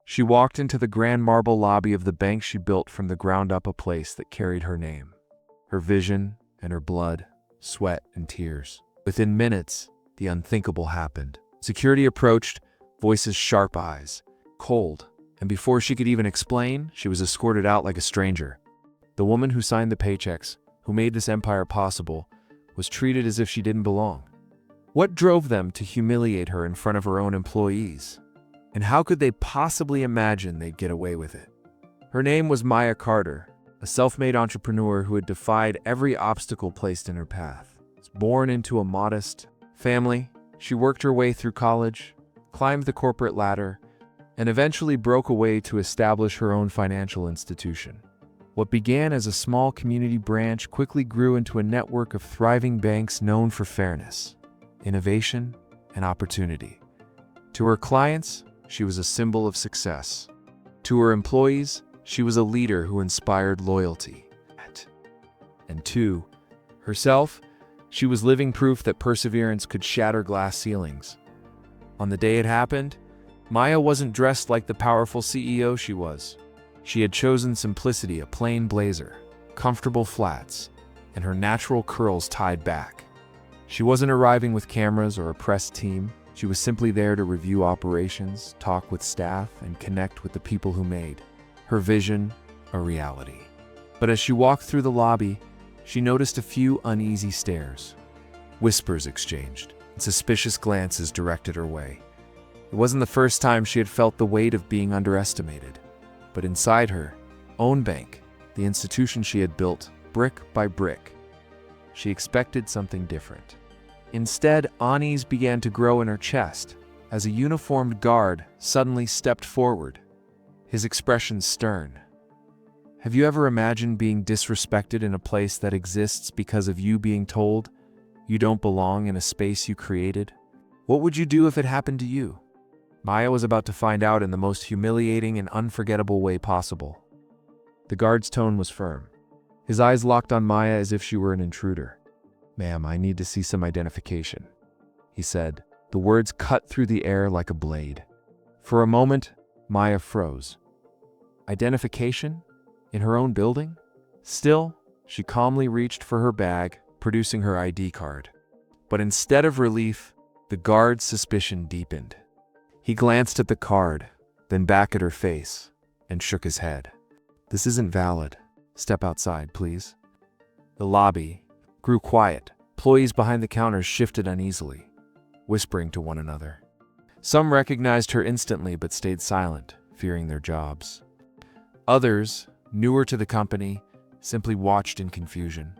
She walked into the grand marble lobby of the bank she built from the ground up, a place that carried her name, her vision, and her blood, sweat, and tears. Within minutes, the unthinkable happened. Security approached, voices sharp, eyes cold, and before she could even explain, she was escorted out like a stranger. The woman who signed the paychecks, who made this empire possible, was treated as if she didn't belong. What drove them to humiliate her in front of her own employees? And how could they possibly imagine they'd get away with it? Her name was Maya Carter, a self-made entrepreneur who had defied every obstacle placed in her path. Born into a modest family, she worked her way through college, climbed the corporate ladder, and eventually broke away to establish her own financial institution. What began as a small community branch quickly grew into a network of thriving banks known for fairness, innovation, and opportunity. To her clients, she was a symbol of success. To her employees, she was a leader who inspired loyalty. And to herself, she was living proof that perseverance could shatter glass ceilings. On the day it happened, Maya wasn't dressed like the powerful CEO she was. She had chosen simplicity, a plain blazer, comfortable flats, and her natural curls tied back. She wasn't arriving with cameras or a press team. She was simply there to review operations, talk with staff, and connect with the people who made her vision a reality. But as she walked through the lobby, she noticed a few uneasy stares. Whispers exchanged, and suspicious glances directed her way. It wasn't the first time she had felt the weight of being underestimated, but inside her own bank, the institution she had built brick by brick, she expected something different. Instead, unease began to grow in her chest as a uniformed guard suddenly stepped forward, his expression stern. Have you ever imagined being disrespected in a place that exists because of you being told you don't belong in a space you created? What would you do if it happened to you? Maya was about to find out in the most humiliating and unforgettable way possible. The guard's tone was firm. His eyes locked on Maya as if she were an intruder. "Ma'am, I need to see some identification," he said. The words cut through the air like a blade. For a moment, Maya froze. Identification? In her own building? Still, she calmly reached for her bag, producing her ID card. But instead of relief, the guard's suspicion deepened. He glanced at the card, then back at her face, and shook his head. "This isn't valid. Step outside, please." The lobby grew quiet. Employees behind the counters shifted uneasily, whispering to one another. Some recognized her instantly but stayed silent, fearing their jobs. Others, newer to the company, simply watched in confusion.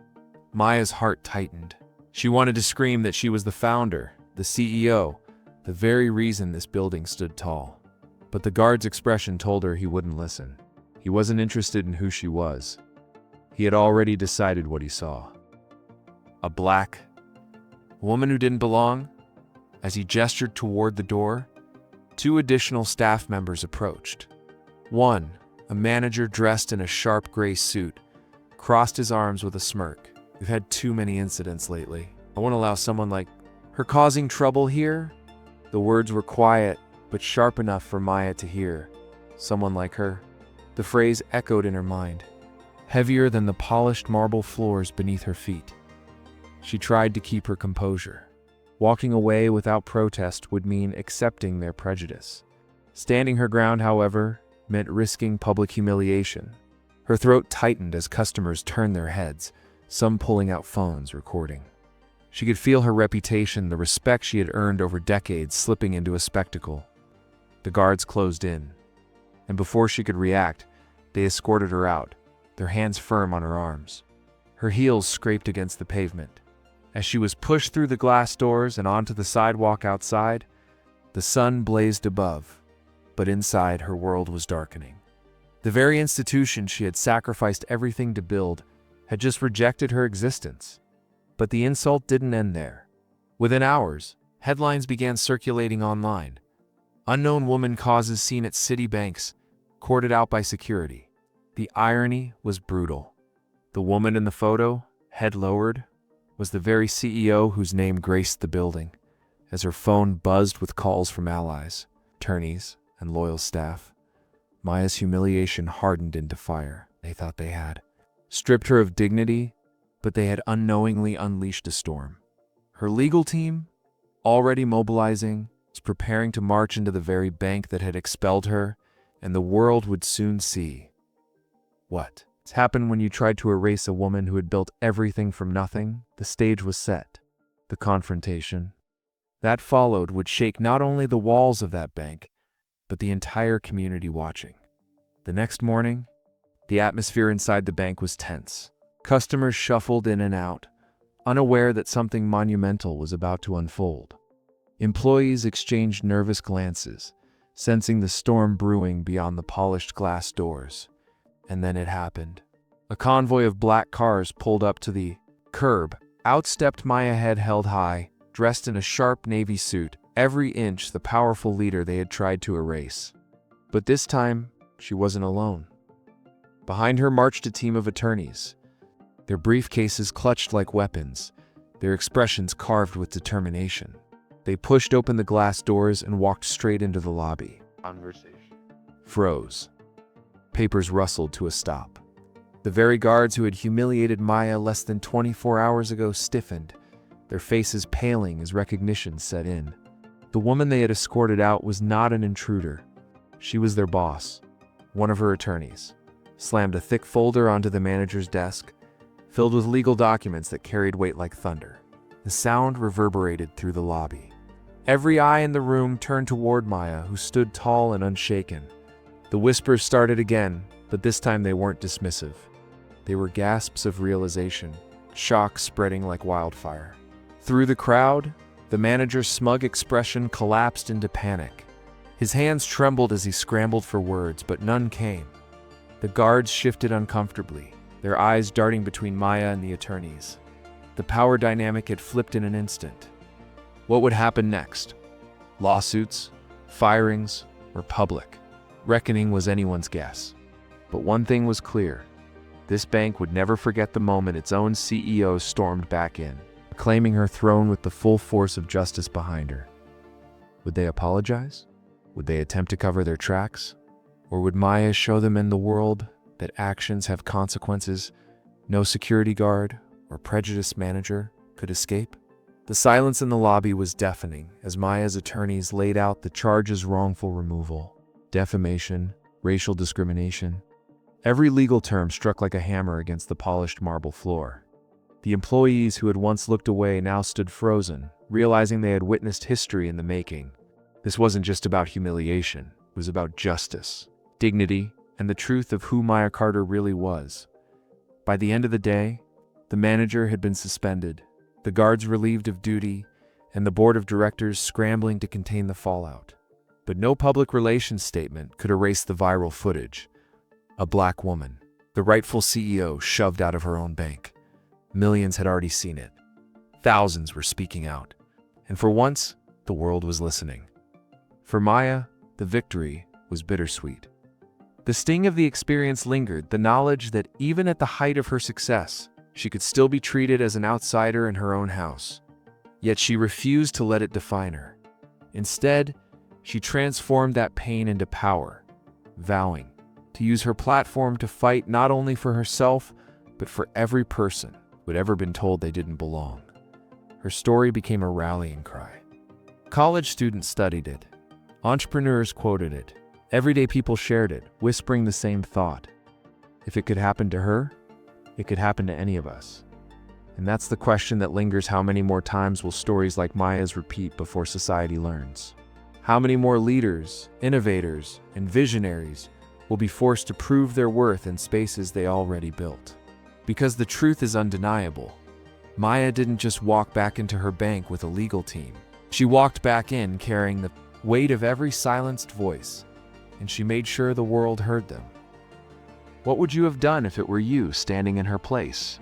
Maya's heart tightened. She wanted to scream that she was the founder, the CEO, the very reason this building stood tall. But the guard's expression told her he wouldn't listen. He wasn't interested in who she was. He had already decided what he saw. A black woman who didn't belong. As he gestured toward the door, 2 additional staff members approached. One, a manager dressed in a sharp gray suit, crossed his arms with a smirk. "We've had too many incidents lately. I won't allow someone like her causing trouble here." The words were quiet, but sharp enough for Maya to hear. Someone like her. The phrase echoed in her mind, heavier than the polished marble floors beneath her feet. She tried to keep her composure. Walking away without protest would mean accepting their prejudice. Standing her ground, however, meant risking public humiliation. Her throat tightened as customers turned their heads, some pulling out phones, recording. She could feel her reputation, the respect she had earned over decades, slipping into a spectacle. The guards closed in, and before she could react, they escorted her out, their hands firm on her arms. Her heels scraped against the pavement. As she was pushed through the glass doors and onto the sidewalk outside, the sun blazed above, but inside her world was darkening. The very institution she had sacrificed everything to build had just rejected her existence. But the insult didn't end there. Within hours, headlines began circulating online. Unknown woman causes scene at city banks, courted out by security. The irony was brutal. The woman in the photo, head lowered, was the very CEO whose name graced the building, as her phone buzzed with calls from allies, attorneys, and loyal staff. Maya's humiliation hardened into fire. They thought they had stripped her of dignity, but they had unknowingly unleashed a storm. Her legal team, already mobilizing, was preparing to march into the very bank that had expelled her, and the world would soon see what happened when you tried to erase a woman who had built everything from nothing. The stage was set. The confrontation that followed would shake not only the walls of that bank, but the entire community watching. The next morning, the atmosphere inside the bank was tense. Customers shuffled in and out, unaware that something monumental was about to unfold. Employees exchanged nervous glances, sensing the storm brewing beyond the polished glass doors. And then it happened. A convoy of black cars pulled up to the curb. Out stepped Maya, head held high, dressed in a sharp navy suit, every inch the powerful leader they had tried to erase. But this time, she wasn't alone. Behind her marched a team of attorneys, their briefcases clutched like weapons, their expressions carved with determination. They pushed open the glass doors and walked straight into the lobby. Conversation Froze. Papers rustled to a stop. The very guards who had humiliated Maya less than 24 hours ago stiffened, their faces paling as recognition set in. The woman they had escorted out was not an intruder. She was their boss. One of her attorneys slammed a thick folder onto the manager's desk, filled with legal documents that carried weight like thunder. The sound reverberated through the lobby. Every eye in the room turned toward Maya, who stood tall and unshaken. The whispers started again, but this time they weren't dismissive. They were gasps of realization, shock spreading like wildfire. Through the crowd, the manager's smug expression collapsed into panic. His hands trembled as he scrambled for words, but none came. The guards shifted uncomfortably, their eyes darting between Maya and the attorneys. The power dynamic had flipped in an instant. What would happen next? Lawsuits, firings, or public reckoning was anyone's guess. But one thing was clear. This bank would never forget the moment its own CEO stormed back in, claiming her throne with the full force of justice behind her. Would they apologize? Would they attempt to cover their tracks? Or would Maya show them and the world that actions have consequences no security guard or prejudice manager could escape? The silence in the lobby was deafening as Maya's attorneys laid out the charges: wrongful removal, defamation, racial discrimination. Every legal term struck like a hammer against the polished marble floor. The employees who had once looked away now stood frozen, realizing they had witnessed history in the making. This wasn't just about humiliation, it was about justice, dignity, and the truth of who Maya Carter really was. By the end of the day, the manager had been suspended, the guards relieved of duty, and the board of directors scrambling to contain the fallout. But no public relations statement could erase the viral footage. A black woman, the rightful CEO, shoved out of her own bank. Millions had already seen it. Thousands were speaking out. And for once, the world was listening. For Maya, the victory was bittersweet. The sting of the experience lingered, the knowledge that even at the height of her success, she could still be treated as an outsider in her own house. Yet she refused to let it define her. Instead, she transformed that pain into power, vowing to use her platform to fight not only for herself, but for every person who had ever been told they didn't belong. Her story became a rallying cry. College students studied it. Entrepreneurs quoted it. Everyday people shared it, whispering the same thought. If it could happen to her, it could happen to any of us. And that's the question that lingers: how many more times will stories like Maya's repeat before society learns? How many more leaders, innovators, and visionaries will be forced to prove their worth in spaces they already built? Because the truth is undeniable. Maya didn't just walk back into her bank with a legal team. She walked back in carrying the weight of every silenced voice, and she made sure the world heard them. What would you have done if it were you standing in her place?